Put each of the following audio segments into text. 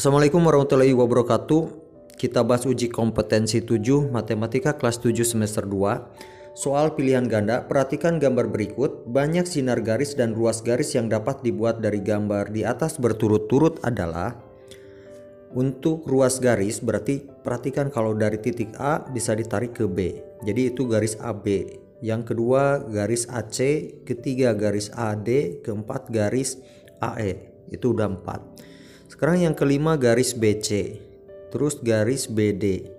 Assalamualaikum warahmatullahi wabarakatuh. Kita bahas uji kompetensi 7 Matematika kelas 7 semester 2. Soal pilihan ganda. Perhatikan gambar berikut. Banyak sinar garis dan ruas garis yang dapat dibuat dari gambar di atas berturut-turut adalah. Untuk ruas garis berarti perhatikan kalau dari titik A bisa ditarik ke B. Jadi itu garis AB. Yang kedua garis AC, ketiga garis AD, keempat garis AE. Itu udah 4. Sekarang yang kelima garis BC, terus garis BD,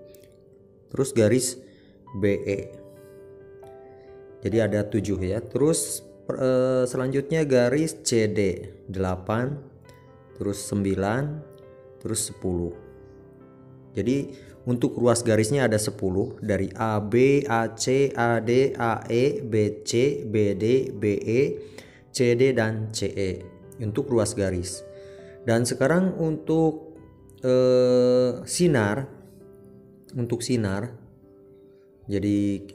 terus garis BE. Jadi ada 7 ya. Terus selanjutnya garis CD 8, terus 9, terus 10. Jadi untuk ruas garisnya ada 10 dari AB, AC, AD, AE, BC, BD, BE, CD dan CE untuk ruas garis. Dan sekarang untuk sinar, jadi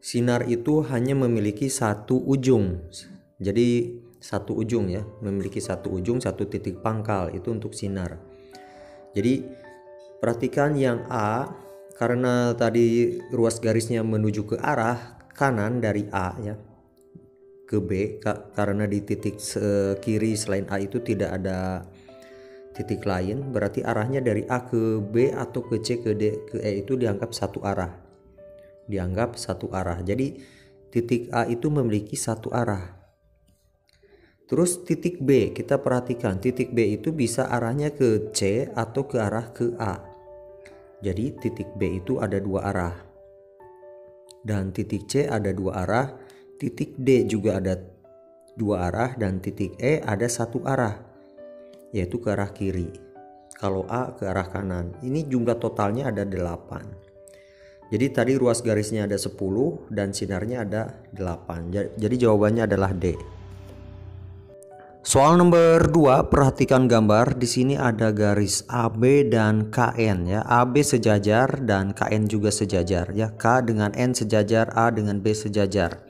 sinar itu hanya memiliki satu ujung. Jadi satu ujung ya, memiliki satu ujung, satu titik pangkal, itu untuk sinar. Jadi perhatikan yang A, karena tadi ruas garisnya menuju ke arah kanan dari A ya ke B, karena di titik kiri selain A itu tidak ada titik lain, berarti arahnya dari A ke B atau ke C ke D ke E itu dianggap satu arah. Jadi titik A itu memiliki satu arah. Terus titik B, kita perhatikan titik B itu bisa arahnya ke C atau ke arah ke A. Jadi titik B itu ada dua arah. Dan titik C ada dua arah. Titik D juga ada dua arah dan titik E ada satu arah, yaitu ke arah kiri. Kalau A ke arah kanan. Ini jumlah totalnya ada 8. Jadi tadi ruas garisnya ada 10 dan sinarnya ada 8. Jadi jawabannya adalah D. Soal nomor 2, perhatikan gambar. Di sini ada garis AB dan KN ya. AB sejajar dan KN juga sejajar ya. K dengan N sejajar, A dengan B sejajar.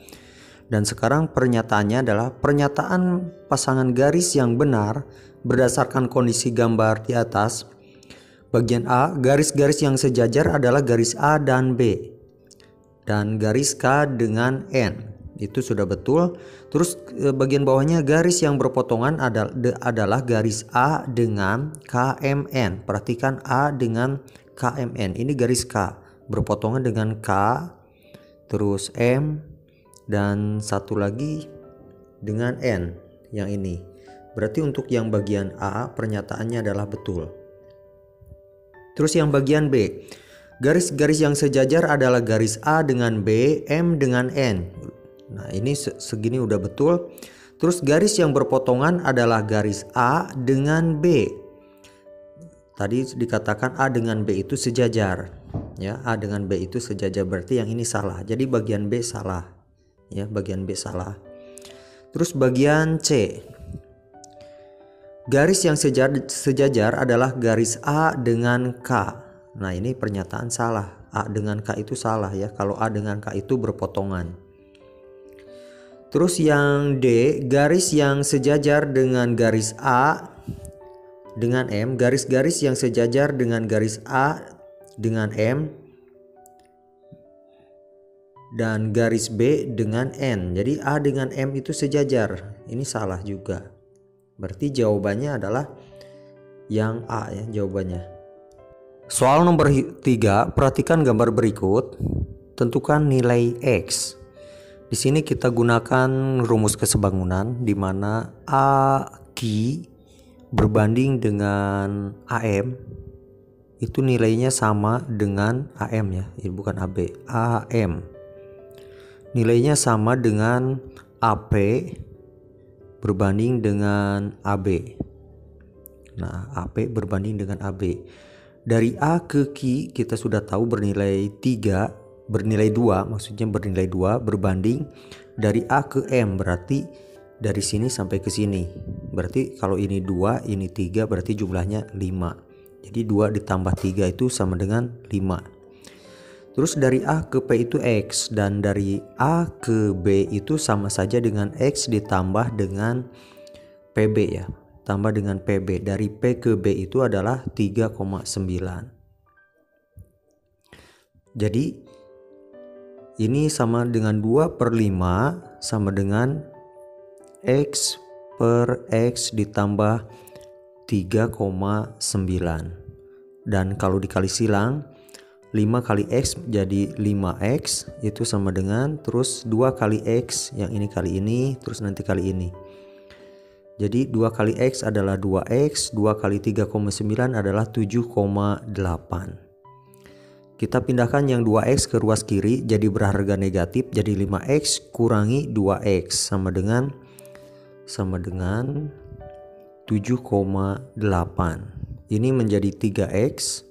Dan sekarang pernyataannya adalah pernyataan pasangan garis yang benar berdasarkan kondisi gambar di atas. Bagian A, garis-garis yang sejajar adalah garis A dan B. Dan garis K dengan N. Itu sudah betul. Terus bagian bawahnya garis yang berpotongan adalah garis A dengan KMN. Perhatikan A dengan KMN. Ini garis K berpotongan dengan K, terus M, dan satu lagi dengan N yang ini. Berarti untuk yang bagian A pernyataannya adalah betul. Terus yang bagian B, garis-garis yang sejajar adalah garis A dengan B, M dengan N. Nah ini segini udah betul. Terus garis yang berpotongan adalah garis A dengan B. Tadi dikatakan A dengan B itu sejajar ya, A dengan B itu sejajar, berarti yang ini salah. Jadi bagian B salah ya, bagian B salah. Terus bagian C, garis yang sejajar adalah garis A dengan K. Nah ini pernyataan salah, A dengan K itu salah ya, kalau A dengan K itu berpotongan. Terus yang D, garis yang sejajar dengan garis A dengan M, garis-garis yang sejajar dengan garis A dengan M dan garis B dengan N. Jadi A dengan M itu sejajar. Ini salah juga. Berarti jawabannya adalah yang A ya jawabannya. Soal nomor 3, perhatikan gambar berikut. Tentukan nilai X. Di sini kita gunakan rumus kesebangunan di mana AQ berbanding dengan AM. Itu nilainya sama dengan AM ya. Ini bukan AB, AM. Nilainya sama dengan AP berbanding dengan AB. Nah, AP berbanding dengan AB. Dari A ke Q kita sudah tahu bernilai 2 berbanding dari A ke M, berarti dari sini sampai ke sini. Berarti kalau ini 2, ini 3, berarti jumlahnya 5. Jadi 2 ditambah 3 itu sama dengan 5. Terus dari A ke P itu X, dan dari A ke B itu sama saja dengan X ditambah dengan PB ya. tambah dengan PB. Dari P ke B itu adalah 3,9. Jadi ini sama dengan 2/5 sama dengan X per X ditambah 3,9. Dan kalau dikali silang 5 kali X jadi 5X, itu sama dengan terus 2 kali X, yang ini kali ini, terus nanti kali ini. Jadi 2 kali X adalah 2X, 2 kali 3,9 adalah 7,8. Kita pindahkan yang 2X ke ruas kiri jadi berharga negatif, jadi 5X kurangi 2X sama dengan 7,8. Ini menjadi 3X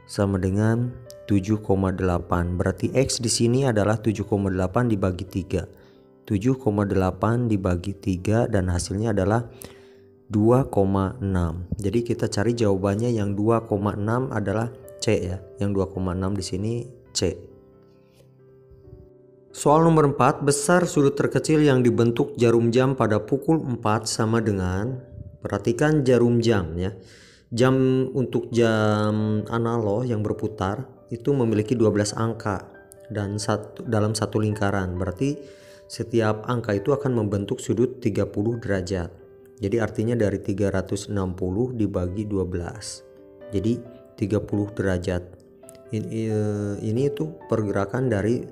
sama dengan 7,8. Berarti X di sini adalah 7,8 dibagi 3. 7,8 dibagi 3 dan hasilnya adalah 2,6. Jadi kita cari jawabannya yang 2,6 adalah C ya. Yang 2,6 di sini C. Soal nomor 4, besar sudut terkecil yang dibentuk jarum jam pada pukul 4 sama dengan, perhatikan jarum jam ya. Jam untuk jam analog yang berputar itu memiliki 12 angka dan dalam satu lingkaran. Berarti setiap angka itu akan membentuk sudut 30 derajat. Jadi artinya dari 360 dibagi 12. Jadi 30 derajat. Ini itu pergerakan dari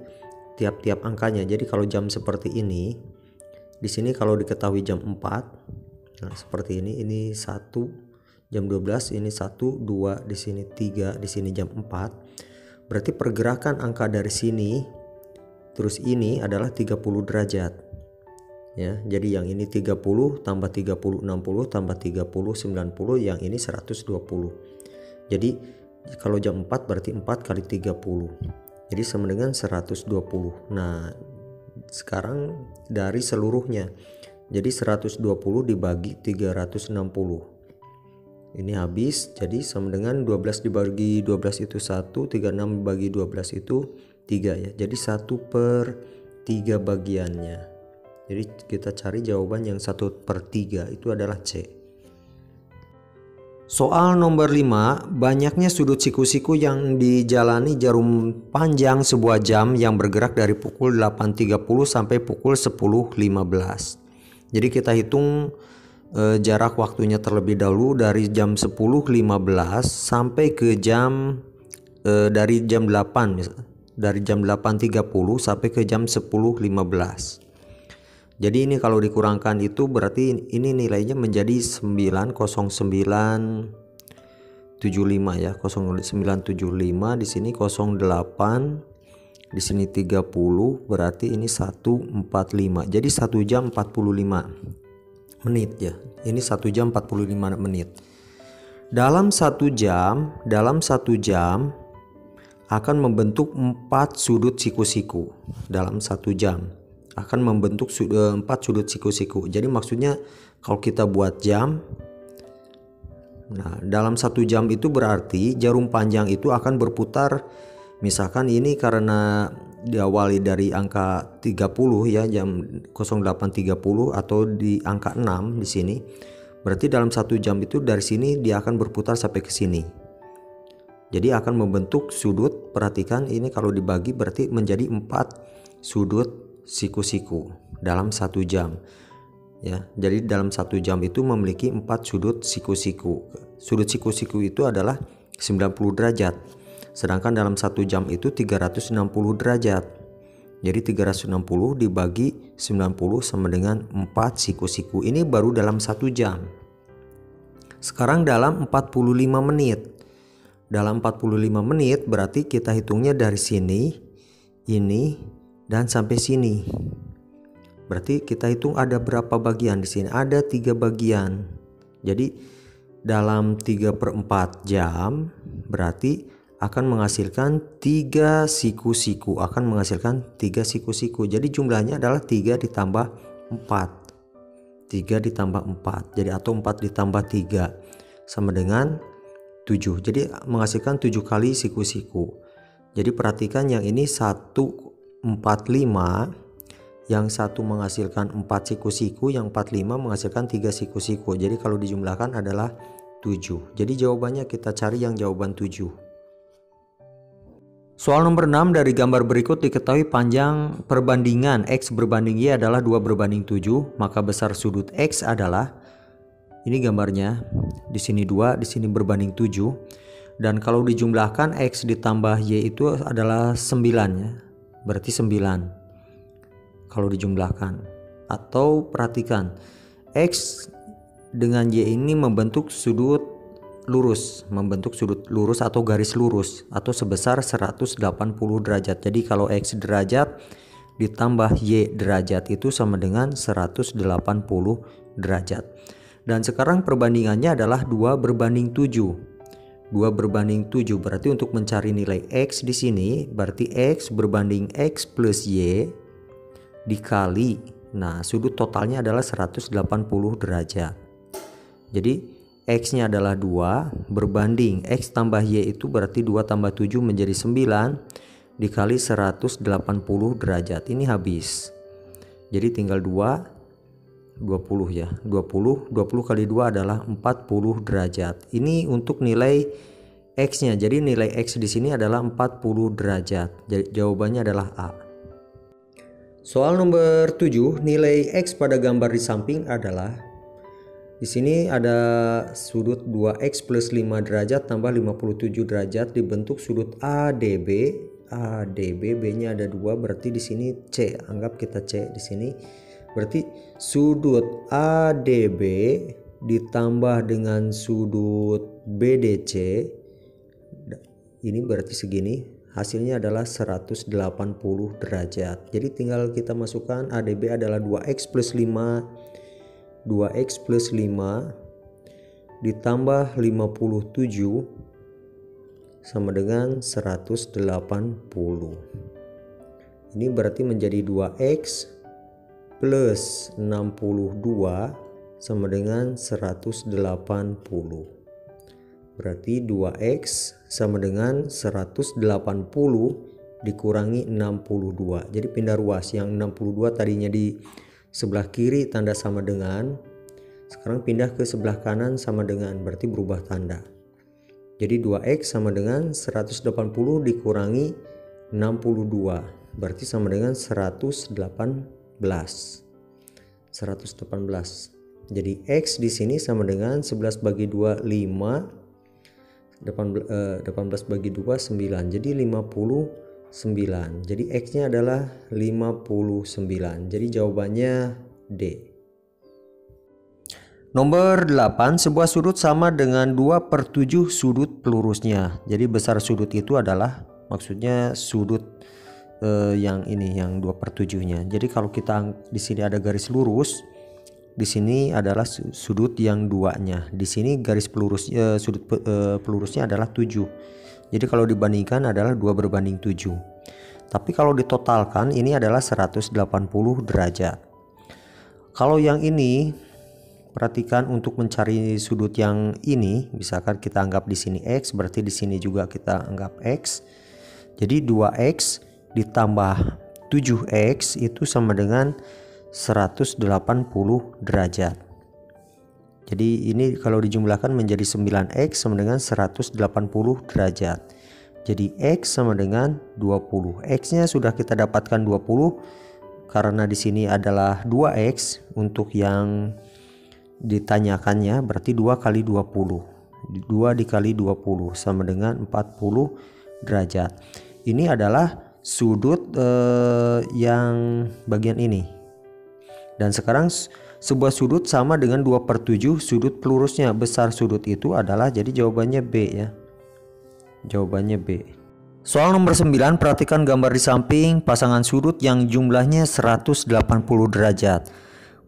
tiap-tiap angkanya. Jadi kalau jam seperti ini, di sini kalau diketahui jam 4, nah seperti ini 1 jam 12, ini 1, 2, di sini 3, di sini jam 4. Berarti pergerakan angka dari sini terus ini adalah 30 derajat. Ya, jadi yang ini 30 tambah 30 60 tambah 30 90, yang ini 120. Jadi kalau jam 4 berarti 4 kali 30. Jadi sama dengan 120. Nah, sekarang dari seluruhnya. Jadi 120 dibagi 360. Ini habis, jadi sama dengan 12 dibagi 12 itu 1, 36 dibagi 12 itu 3 ya. Jadi 1/3 bagiannya. Jadi kita cari jawaban yang 1/3 itu adalah C. Soal nomor 5, banyaknya sudut siku-siku yang dijalani jarum panjang sebuah jam yang bergerak dari pukul 8.30 sampai pukul 10.15. Jadi kita hitung jarak waktunya terlebih dahulu dari jam 10.15 sampai ke jam dari jam 8 misalnya, dari jam 8.30 sampai ke jam 10.15. Jadi ini kalau dikurangkan itu berarti ini nilainya menjadi 90975 ya, 0975, di sini 08, di sini 30, berarti ini 145. Jadi 1 jam 45 menit ya. Ini 1 jam 45 menit. Dalam satu jam akan membentuk 4 sudut siku-siku. Dalam 1 jam akan membentuk 4 sudut siku-siku. Jadi maksudnya kalau kita buat jam, nah dalam 1 jam itu berarti jarum panjang itu akan berputar. Misalkan ini karena diawali dari angka 30 ya, jam 08.30 atau di angka 6 di sini. Berarti dalam 1 jam itu dari sini dia akan berputar sampai ke sini. Jadi akan membentuk sudut, perhatikan ini kalau dibagi berarti menjadi 4 sudut siku-siku dalam 1 jam. Ya, jadi dalam 1 jam itu memiliki 4 sudut siku-siku. Sudut siku-siku itu adalah 90 derajat. Sedangkan dalam 1 jam itu 360 derajat. Jadi 360 dibagi 90 sama dengan 4 siku-siku. Ini baru dalam 1 jam. Sekarang dalam 45 menit. Dalam 45 menit berarti kita hitungnya dari sini, ini, dan sampai sini. Berarti kita hitung ada berapa bagian di sini? Ada 3 bagian. Jadi dalam 3/4 jam berarti akan menghasilkan 3 siku-siku, jadi jumlahnya adalah 3 ditambah 4, 3 ditambah 4, jadi atau 4 ditambah 3 sama dengan 7, jadi menghasilkan 7 kali siku-siku. Jadi perhatikan yang ini 145, Yang satu menghasilkan 4 siku-siku, yang 45 menghasilkan 3 siku-siku. Jadi kalau dijumlahkan adalah 7. Jadi jawabannya kita cari yang jawaban 7. Soal nomor 6, dari gambar berikut diketahui panjang perbandingan X berbanding Y adalah 2 berbanding 7, maka besar sudut X adalah, ini gambarnya, di sini 2, di sini berbanding 7. Dan kalau dijumlahkan X ditambah Y itu adalah 9 ya. Berarti 9 kalau dijumlahkan. Atau perhatikan, X dengan Y ini membentuk sudut lurus atau garis lurus atau sebesar 180 derajat. Jadi kalau X derajat ditambah Y derajat itu sama dengan 180 derajat. Dan sekarang perbandingannya adalah 2 berbanding 7. 2 berbanding 7 berarti untuk mencari nilai X di sini berarti X berbanding X plus Y dikali, nah sudut totalnya adalah 180 derajat. Jadi X nya adalah 2 berbanding X tambah Y itu berarti 2 tambah 7 menjadi 9 dikali 180 derajat. Ini habis. Jadi tinggal 20 ya. 20 kali 2 adalah 40 derajat. Ini untuk nilai X nya. Jadi nilai X di sini adalah 40 derajat. Jadi jawabannya adalah A. Soal nomor 7, nilai X pada gambar di samping adalah, di sini ada sudut 2X plus 5 derajat tambah 57 derajat dibentuk sudut ADB. B-nya ada 2, berarti di sini C, anggap kita C di sini. Berarti sudut ADB ditambah dengan sudut BDC, ini berarti segini. Hasilnya adalah 180 derajat. Jadi tinggal kita masukkan ADB adalah 2X plus 5 ditambah 57 sama dengan 180. Ini berarti menjadi 2X plus 62 sama dengan 180. Berarti 2X sama dengan 180 dikurangi 62. Jadi pindah ruas, yang 62 tadinya di sebelah kiri tanda sama dengan, sekarang pindah ke sebelah kanan sama dengan, berarti berubah tanda. Jadi 2X sama dengan 180 dikurangi 62, berarti sama dengan 118. Jadi X di sini sama dengan 11 bagi 2 5, 18 bagi 2 9, jadi 59. Jadi X nya adalah 59. Jadi jawabannya D. Nomor 8, sebuah sudut sama dengan 2/7 sudut pelurusnya. Jadi besar sudut itu adalah, maksudnya sudut yang ini, yang 2/7 nya. Jadi kalau kita di sini ada garis lurus, di sini adalah sudut yang 2-nya. Di sini garis pelurus sudut pelurusnya adalah 7. Jadi kalau dibandingkan adalah 2 berbanding 7. Tapi kalau ditotalkan ini adalah 180 derajat. Kalau yang ini, perhatikan untuk mencari sudut yang ini, misalkan kita anggap di sini X, berarti di sini juga kita anggap X. Jadi 2X ditambah 7X itu sama dengan 180 derajat. Jadi ini kalau dijumlahkan menjadi 9X sama dengan 180 derajat. Jadi X sama dengan 20. X nya sudah kita dapatkan 20 karena di sini adalah 2X untuk yang ditanyakannya, berarti 2 kali 20. 2 dikali 20 sama dengan 40 derajat. Ini adalah sudut yang bagian ini. Dan sekarang sebuah sudut sama dengan 2/7 sudut pelurusnya. Besar sudut itu adalah, jadi jawabannya B ya. Jawabannya B. Soal nomor 9, perhatikan gambar di samping pasangan sudut yang jumlahnya 180 derajat.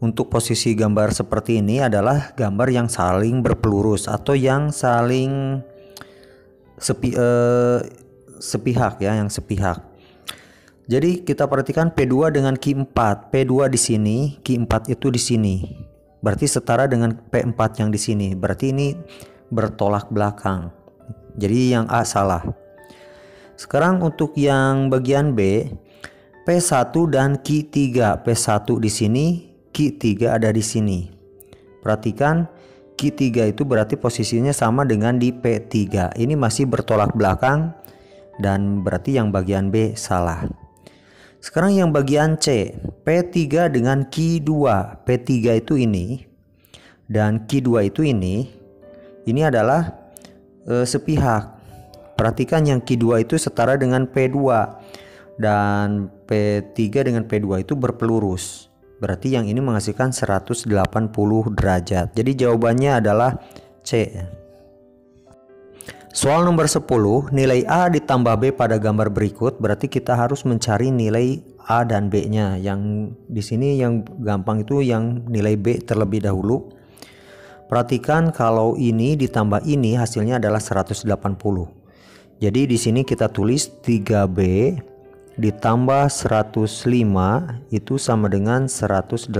Untuk posisi gambar seperti ini adalah gambar yang saling berpelurus atau yang saling sepihak ya, yang sepihak. Jadi kita perhatikan P2 dengan Q4. P2 di sini, Q4 itu di sini. Berarti setara dengan P4 yang di sini. Berarti ini bertolak belakang. Jadi yang A salah. Sekarang untuk yang bagian B, P1 dan Q3. P1 di sini, Q3 ada di sini. Perhatikan Q3 itu berarti posisinya sama dengan di P3. Ini masih bertolak belakang dan berarti yang bagian B salah. Sekarang yang bagian C, P3 dengan Q2. P3 itu ini dan Q2 itu ini adalah sepihak. Perhatikan yang Q2 itu setara dengan P2 dan P3 dengan P2 itu berpelurus. Berarti yang ini menghasilkan 180 derajat. Jadi jawabannya adalah C. Soal nomor 10, nilai A ditambah B pada gambar berikut, berarti kita harus mencari nilai A dan B-nya. Yang di sini yang gampang itu yang nilai B terlebih dahulu. Perhatikan kalau ini ditambah ini hasilnya adalah 180. Jadi di sini kita tulis 3B ditambah 105 itu sama dengan 180.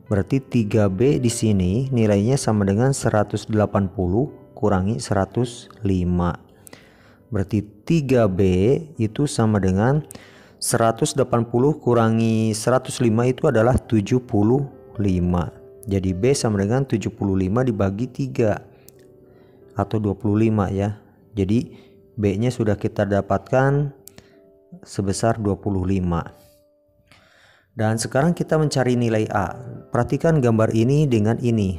Berarti 3B di sini nilainya sama dengan 180 kurangi 105. Berarti 3B itu sama dengan 180 kurangi 105 itu adalah 75. Jadi B sama dengan 75 dibagi 3 atau 25 ya. Jadi B-nya sudah kita dapatkan sebesar 25. Dan sekarang kita mencari nilai A. Perhatikan gambar ini dengan ini.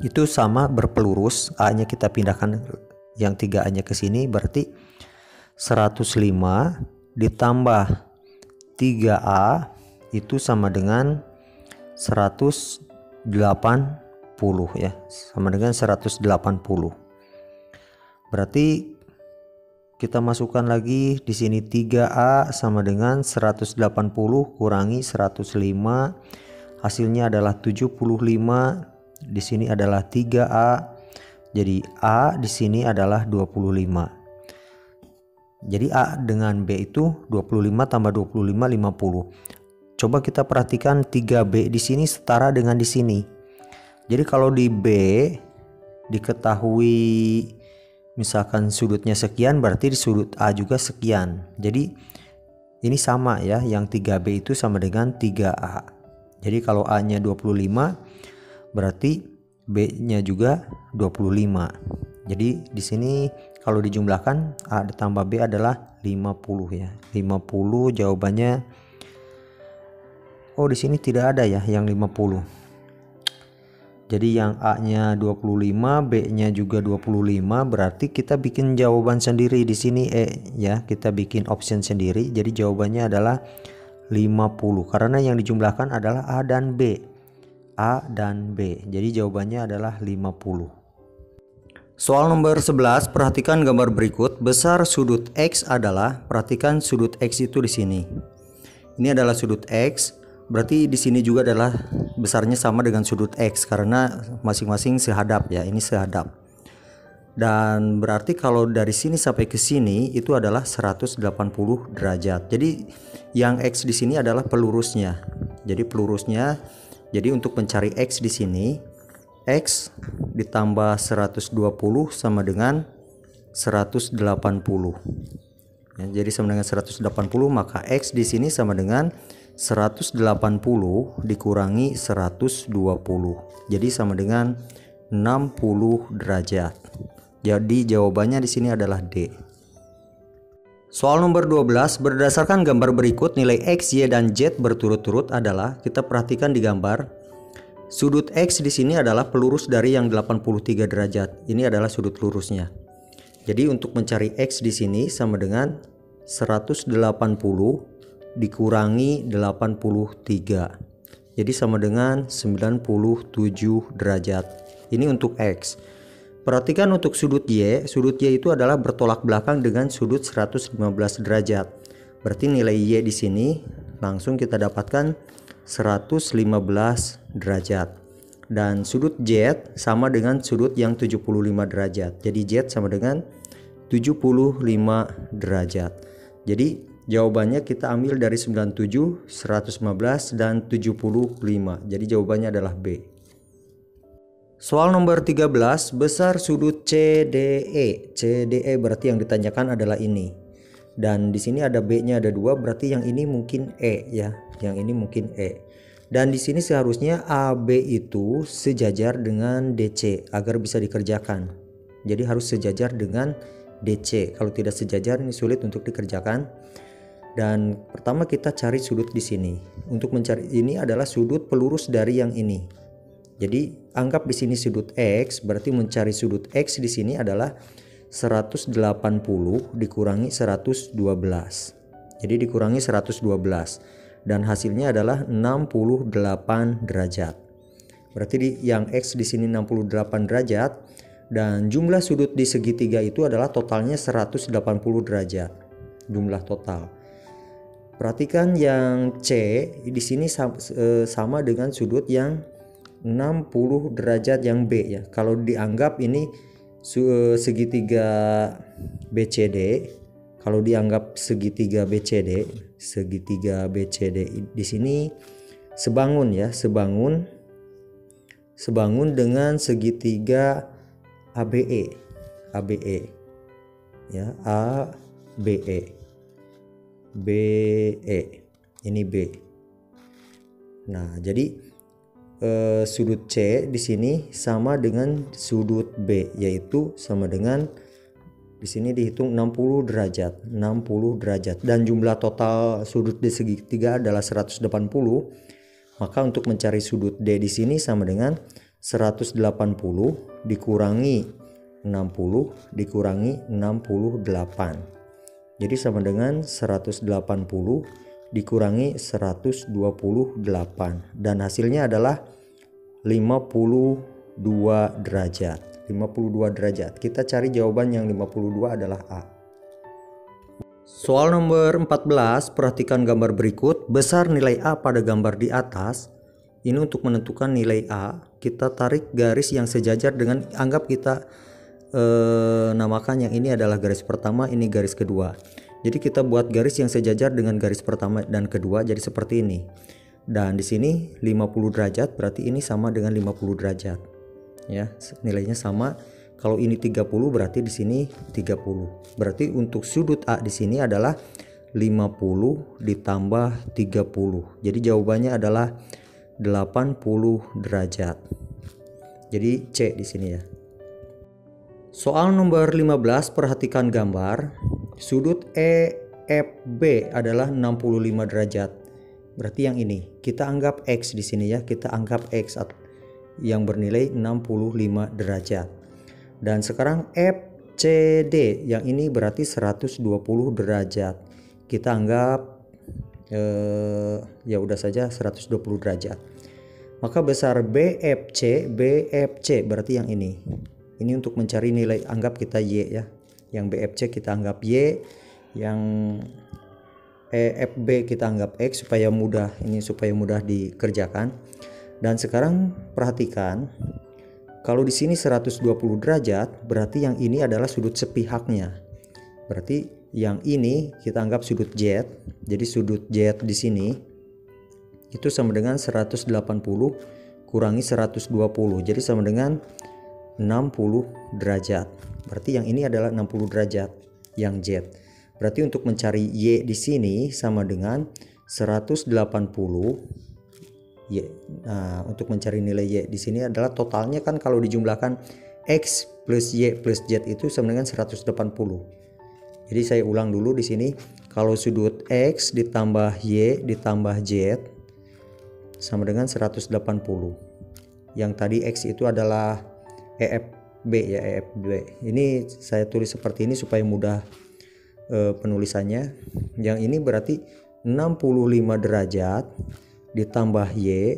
Itu sama berpelurus. A-nya kita pindahkan yang 3A-nya ke sini, berarti 105 ditambah 3A itu sama dengan 180 ya. Sama dengan 180. Berarti kita masukkan lagi di sini 3A sama dengan 180 kurangi 105. Hasilnya adalah 75. Di sini adalah 3A. Jadi A di sini adalah 25. Jadi A dengan B itu 25 tambah 25 50. Coba kita perhatikan 3B di sini setara dengan di sini. Jadi kalau di B diketahui misalkan sudutnya sekian, berarti di sudut A juga sekian. Jadi ini sama ya, yang 3B itu sama dengan 3A. Jadi kalau A-nya 25, berarti B-nya juga 25. Jadi di sini kalau dijumlahkan A ditambah B adalah 50 ya. 50 jawabannya. Oh, di sini tidak ada ya yang 50. Jadi yang A-nya 25, B-nya juga 25, berarti kita bikin jawaban sendiri di sini E ya. Kita bikin option sendiri. Jadi jawabannya adalah 50 karena yang dijumlahkan adalah A dan B. A dan B. Jadi jawabannya adalah 50. Soal nomor 11, perhatikan gambar berikut. Besar sudut X adalah, perhatikan sudut X itu di sini. Ini adalah sudut X. Berarti di sini juga adalah besarnya sama dengan sudut X karena masing-masing sehadap ya, ini sehadap. Dan berarti kalau dari sini sampai ke sini itu adalah 180 derajat. Jadi yang X di sini adalah pelurusnya. Jadi pelurusnya, jadi untuk mencari X di sini, X ditambah 120 sama dengan 180. Ya, jadi sama dengan 180, maka X di sini sama dengan 180 dikurangi 120. Jadi sama dengan 60 derajat. Jadi jawabannya di sini adalah D. Soal nomor 12, berdasarkan gambar berikut nilai X, Y, dan Z berturut-turut adalah, kita perhatikan di gambar. Sudut X di sini adalah pelurus dari yang 83 derajat. Ini adalah sudut lurusnya. Jadi untuk mencari X di sini sama dengan 180 dikurangi 83. Jadi sama dengan 97 derajat. Ini untuk X. Perhatikan untuk sudut Y. Sudut Y itu adalah bertolak belakang dengan sudut 115 derajat. Berarti nilai Y di sini langsung kita dapatkan 115 derajat. Dan sudut Z sama dengan sudut yang 75 derajat. Jadi Z sama dengan 75 derajat. Jadi jawabannya kita ambil dari 97, 115, dan 75. Jadi jawabannya adalah B. Soal nomor 13, besar sudut CDE. CDE berarti yang ditanyakan adalah ini. Dan di sini ada B-nya ada 2, berarti yang ini mungkin E ya. Yang ini mungkin E. Dan di sini seharusnya AB itu sejajar dengan DC agar bisa dikerjakan. Jadi harus sejajar dengan DC. Kalau tidak sejajar ini sulit untuk dikerjakan. Dan pertama kita cari sudut di sini. Untuk mencari ini adalah sudut pelurus dari yang ini. Jadi anggap di sini sudut X, berarti mencari sudut X di sini adalah 180 dikurangi 112. Jadi dikurangi 112 dan hasilnya adalah 68 derajat. Berarti yang X di sini 68 derajat dan jumlah sudut di segitiga itu adalah totalnya 180 derajat. Jumlah total. Perhatikan yang C di sini sama dengan sudut yang 60 derajat yang B ya. Kalau dianggap ini segitiga BCD, kalau dianggap segitiga BCD di sini sebangun ya, sebangun dengan segitiga ABE ya, ABE. BE ini B. Nah, jadi sudut C di sini sama dengan sudut B, yaitu sama dengan di sini dihitung 60 derajat dan jumlah total sudut di segitiga adalah 180. Maka untuk mencari sudut D di sini sama dengan 180 dikurangi 60 dikurangi 68. Jadi sama dengan 180 dikurangi 128 dan hasilnya adalah 52 derajat. 52 derajat. Kita cari jawaban yang 52 adalah A. Soal nomor 14, perhatikan gambar berikut. Besar nilai A pada gambar di atas. Ini untuk menentukan nilai A, kita tarik garis yang sejajar dengan, anggap kita namakan yang ini adalah garis pertama, ini garis kedua. Jadi kita buat garis yang sejajar dengan garis pertama dan kedua jadi seperti ini. Dan di sini 50 derajat berarti ini sama dengan 50 derajat. Ya, nilainya sama. Kalau ini 30 berarti di sini 30. Berarti untuk sudut A di sini adalah 50 ditambah 30. Jadi jawabannya adalah 80 derajat. Jadi C di sini ya. Soal nomor 15, perhatikan gambar. Sudut EFB adalah 65 derajat. Berarti yang ini kita anggap X di sini ya, kita anggap X yang bernilai 65 derajat. Dan sekarang FCD yang ini berarti 120 derajat. Kita anggap ya udah saja 120 derajat. Maka besar BFC berarti yang ini. Ini untuk mencari nilai, anggap kita Y ya. Yang BFC kita anggap Y, yang EFB kita anggap X supaya mudah dikerjakan. Dan sekarang perhatikan, kalau di sini 120 derajat, berarti yang ini adalah sudut sepihaknya. Berarti yang ini kita anggap sudut Z. Jadi sudut Z di sini itu sama dengan 180 kurangi 120. Jadi sama dengan 60 derajat. Berarti yang ini adalah 60 derajat yang Z. Berarti untuk mencari Y di sini sama dengan 180 Y. Nah, untuk mencari nilai Y di sini adalah totalnya kan kalau dijumlahkan X plus Y plus Z itu sama dengan 180. Jadi saya ulang dulu di sini. Kalau sudut X ditambah Y ditambah Z sama dengan 180. Yang tadi X itu adalah EFB ya, EFB. Ini saya tulis seperti ini supaya mudah penulisannya. Yang ini berarti 65 derajat ditambah Y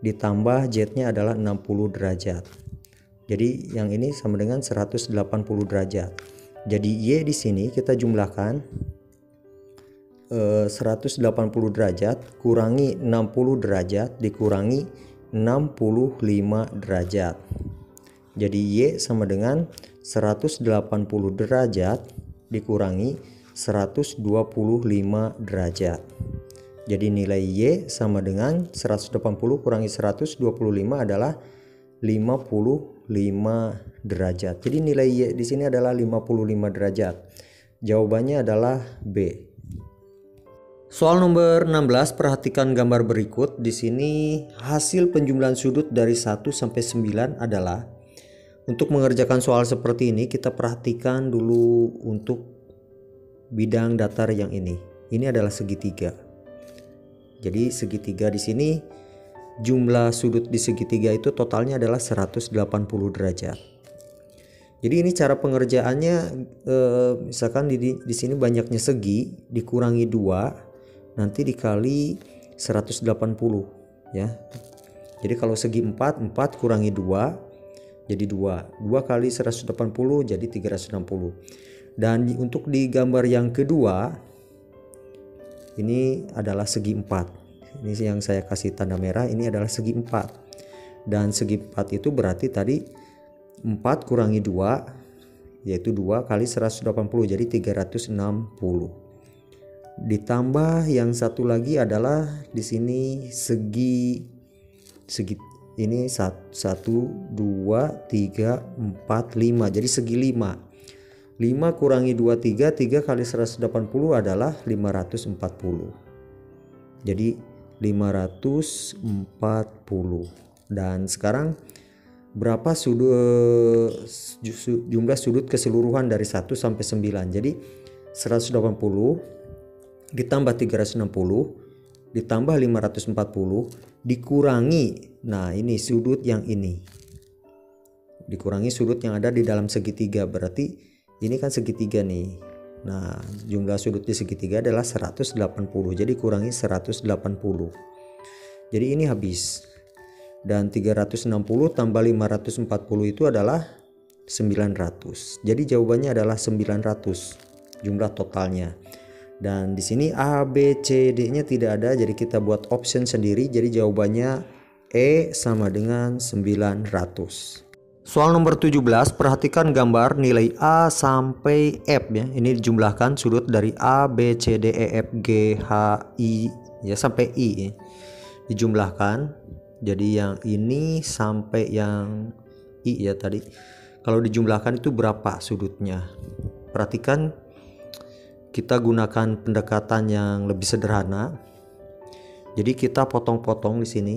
ditambah Z-nya adalah 60 derajat. Jadi yang ini sama dengan 180 derajat. Jadi Y di sini kita jumlahkan 180 derajat kurangi 60 derajat dikurangi 65 derajat. Jadi Y sama dengan 180 derajat dikurangi 125 derajat. Jadi nilai Y sama dengan 180 kurangi 125 adalah 55 derajat. Jadi nilai Y di sini adalah 55 derajat. Jawabannya adalah B. Soal nomor 16, perhatikan gambar berikut. Di sini hasil penjumlahan sudut dari 1 sampai 9 adalah, untuk mengerjakan soal seperti ini kita perhatikan dulu untuk bidang datar yang ini. Ini adalah segitiga. Jadi segitiga di sini jumlah sudut di segitiga itu totalnya adalah 180 derajat. Jadi ini cara pengerjaannya, misalkan di sini banyaknya segi dikurangi 2 nanti dikali 180 ya. Jadi kalau segi 4 kurangi 2 jadi 2 kali 180 jadi 360. Dan untuk di gambar yang kedua ini adalah segi 4. Ini yang saya kasih tanda merah, ini adalah segi 4. Dan segi 4 itu berarti tadi 4 kurangi 2 yaitu 2 kali 180 jadi 360. Ditambah yang satu lagi adalah di sini segi ini 1 2 3 4 5 jadi segi 5 kurangi 2 3 kali 180 adalah 540. Jadi 540. Dan sekarang berapa jumlah sudut keseluruhan dari 1 sampai 9. Jadi 180 ditambah 360 ditambah 540 dikurangi, nah ini sudut yang ini, dikurangi sudut yang ada di dalam segitiga, berarti ini kan segitiga nih. Nah jumlah sudut di segitiga adalah 180, jadi kurangi 180, jadi ini habis. Dan 360 tambah 540 itu adalah 900. Jadi jawabannya adalah 900 jumlah totalnya. Dan di sini A, B, C, D-nya tidak ada, jadi kita buat option sendiri. Jadi jawabannya E sama dengan 900. Soal nomor 17, perhatikan gambar nilai A sampai F ya. Ini dijumlahkan sudut dari A, B, C, D, E, F, G, H, I ya sampai I ya. Dijumlahkan. Jadi yang ini sampai yang I ya tadi. Kalau dijumlahkan itu berapa sudutnya? Perhatikan, kita gunakan pendekatan yang lebih sederhana. Jadi kita potong-potong di sini.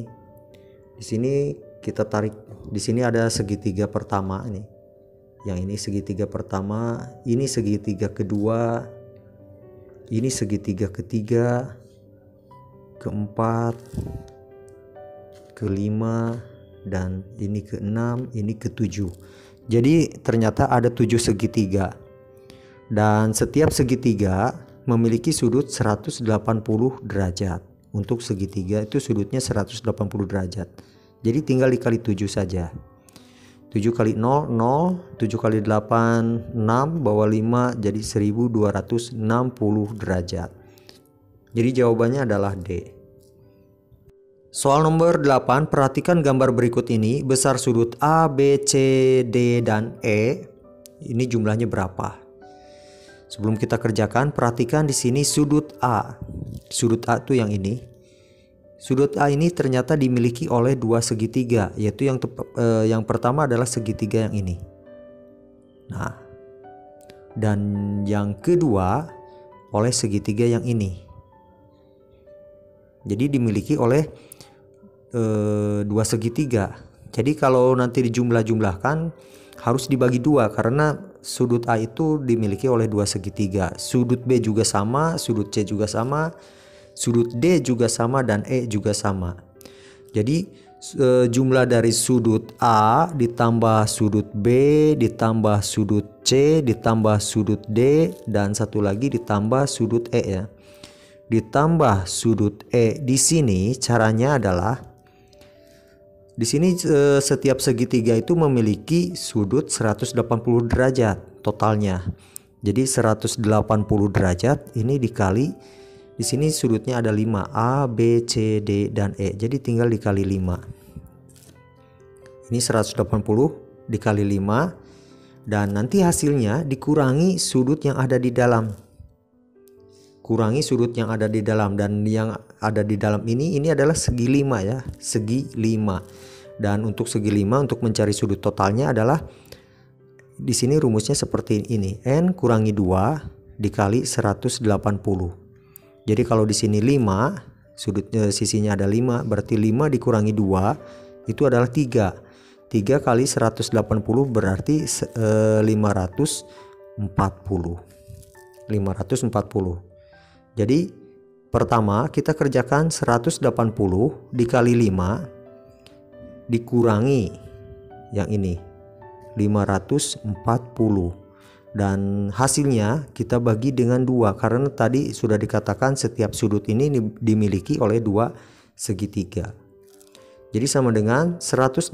Di sini kita tarik. Di sini ada segitiga pertama ini. Yang ini segitiga pertama, ini segitiga kedua, ini segitiga ketiga, keempat, kelima, dan ini keenam, ini ketujuh. Jadi ternyata ada 7 segitiga. Dan setiap segitiga memiliki sudut 180 derajat. Untuk segitiga itu sudutnya 180 derajat. Jadi tinggal dikali 7 saja. 7 kali 0, 0. 7 kali 8, 6. Bawah 5 jadi 1260 derajat. Jadi jawabannya adalah D. Soal nomor 8, perhatikan gambar berikut ini. Besar sudut A, B, C, D, dan E. Ini jumlahnya berapa? Sebelum kita kerjakan, perhatikan di sini sudut A. Sudut A itu yang ini. Sudut A ini ternyata dimiliki oleh 2 segitiga, yaitu yang pertama adalah segitiga yang ini. Nah, dan yang kedua oleh segitiga yang ini. Jadi dimiliki oleh 2 segitiga. Jadi kalau nanti dijumlah-jumlahkan harus dibagi 2 karena sudut A itu dimiliki oleh 2 segitiga. Sudut B juga sama, sudut C juga sama, sudut D juga sama, dan E juga sama. Jadi jumlah dari sudut A ditambah sudut B ditambah sudut C ditambah sudut D dan satu lagi ditambah sudut E ya. Ditambah sudut E di sini caranya adalah di sini setiap segitiga itu memiliki sudut 180 derajat totalnya. Jadi 180 derajat ini dikali, di sini sudutnya ada 5, A, B, C, D, dan E. Jadi tinggal dikali 5. Ini 180 dikali 5 dan nanti hasilnya dikurangi sudut yang ada di dalam. Kurangi sudut yang ada di dalam, dan yang ada di dalam ini adalah segi 5 ya, segi 5. Dan untuk segi 5 untuk mencari sudut totalnya adalah di sini rumusnya seperti ini. N kurangi 2 dikali 180. Jadi kalau di sini 5, sisinya ada 5, berarti 5 dikurangi 2 itu adalah 3. 3 kali 180 berarti 540. Jadi pertama kita kerjakan 180 dikali 5 dikurangi yang ini 540. Dan hasilnya kita bagi dengan 2 karena tadi sudah dikatakan setiap sudut ini dimiliki oleh 2 segitiga. Jadi sama dengan 180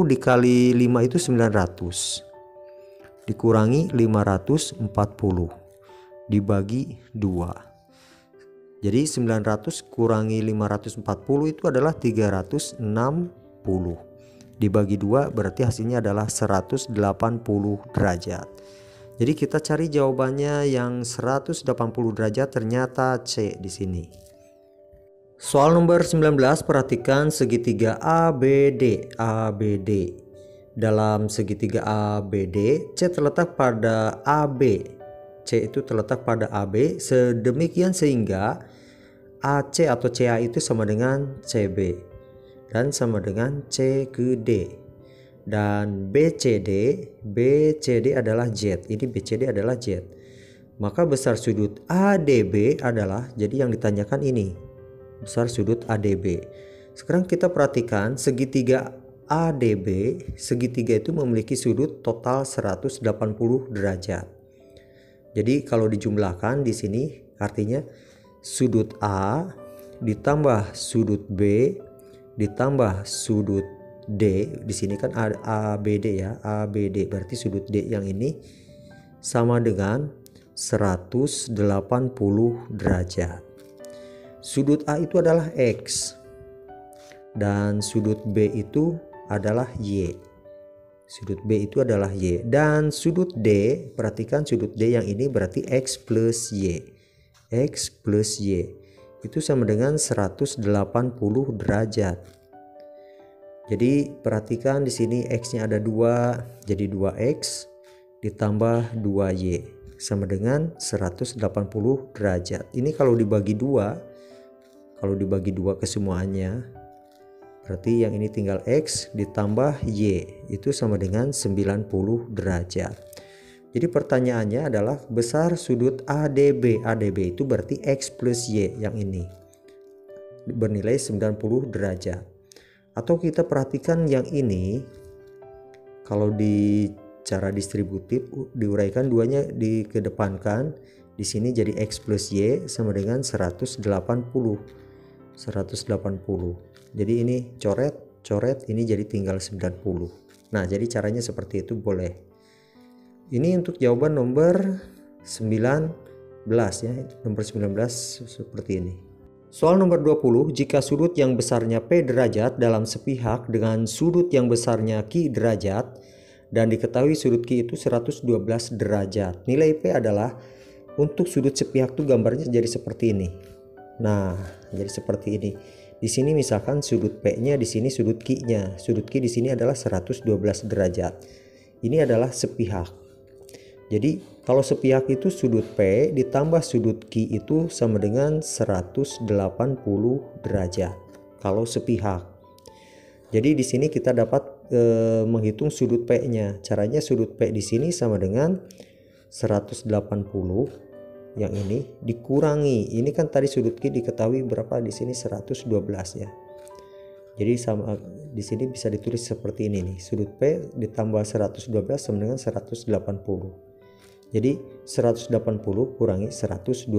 dikali 5 itu 900 dikurangi 540 dibagi 2. Jadi 900 kurangi 540 itu adalah 360. Dibagi 2 berarti hasilnya adalah 180 derajat. Jadi kita cari jawabannya yang 180 derajat, ternyata C di sini. Soal nomor 19, perhatikan segitiga ABD. Dalam segitiga ABD, C terletak pada AB. C itu terletak pada AB sedemikian sehingga AC atau CA itu sama dengan CB dan sama dengan C ke D. Dan BCD adalah Z. Ini BCD adalah Z. Maka besar sudut ADB adalah, jadi yang ditanyakan ini, besar sudut ADB. Sekarang kita perhatikan segitiga ADB, segitiga itu memiliki sudut total 180 derajat. Jadi kalau dijumlahkan di sini artinya sudut A ditambah sudut B ditambah sudut D, di sini kan ABD ya, ABD berarti sudut D yang ini sama dengan 180 derajat. Sudut A itu adalah X dan sudut B itu adalah Y. Sudut B itu adalah Y dan sudut D, perhatikan sudut D yang ini berarti X plus Y. X plus Y itu sama dengan 180 derajat. Jadi perhatikan di sini X-nya ada 2, jadi 2X ditambah 2Y sama dengan 180 derajat. Ini kalau dibagi 2, ke semuanya, berarti yang ini tinggal X ditambah Y itu sama dengan 90 derajat. Jadi pertanyaannya adalah besar sudut ADB. ADB itu berarti X plus Y yang ini bernilai 90 derajat. Atau kita perhatikan yang ini, kalau di cara distributif diuraikan duanya dikedepankan, di sini jadi X plus Y sama dengan 180. Jadi ini coret, ini jadi tinggal 90. Nah, jadi caranya seperti itu boleh. Ini untuk jawaban nomor 19 ya, nomor 19 seperti ini. Soal nomor 20, jika sudut yang besarnya P derajat dalam sepihak dengan sudut yang besarnya Q derajat dan diketahui sudut Q itu 112 derajat. Nilai P adalah, untuk sudut sepihak tuh gambarnya jadi seperti ini. Nah, jadi seperti ini. Di sini misalkan sudut P-nya, di sini sudut Q-nya. Sudut Q di sini adalah 112 derajat. Ini adalah sepihak. Jadi kalau sepihak itu sudut P ditambah sudut Q itu sama dengan 180 derajat kalau sepihak. Jadi di sini kita dapat menghitung sudut P-nya. Caranya sudut P di sini sama dengan 180 yang ini dikurangi. Ini kan tadi sudut Q diketahui berapa, di sini 112 ya. Jadi sama di sini bisa ditulis seperti ini nih. Sudut P ditambah 112 sama dengan 180. Jadi 180 kurangi 112.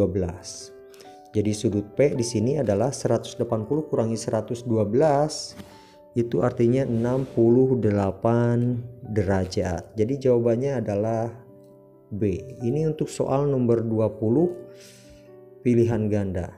Jadi sudut P di sini adalah 180 kurangi 112, itu artinya 68 derajat. Jadi jawabannya adalah B. Ini untuk soal nomor 20 pilihan ganda.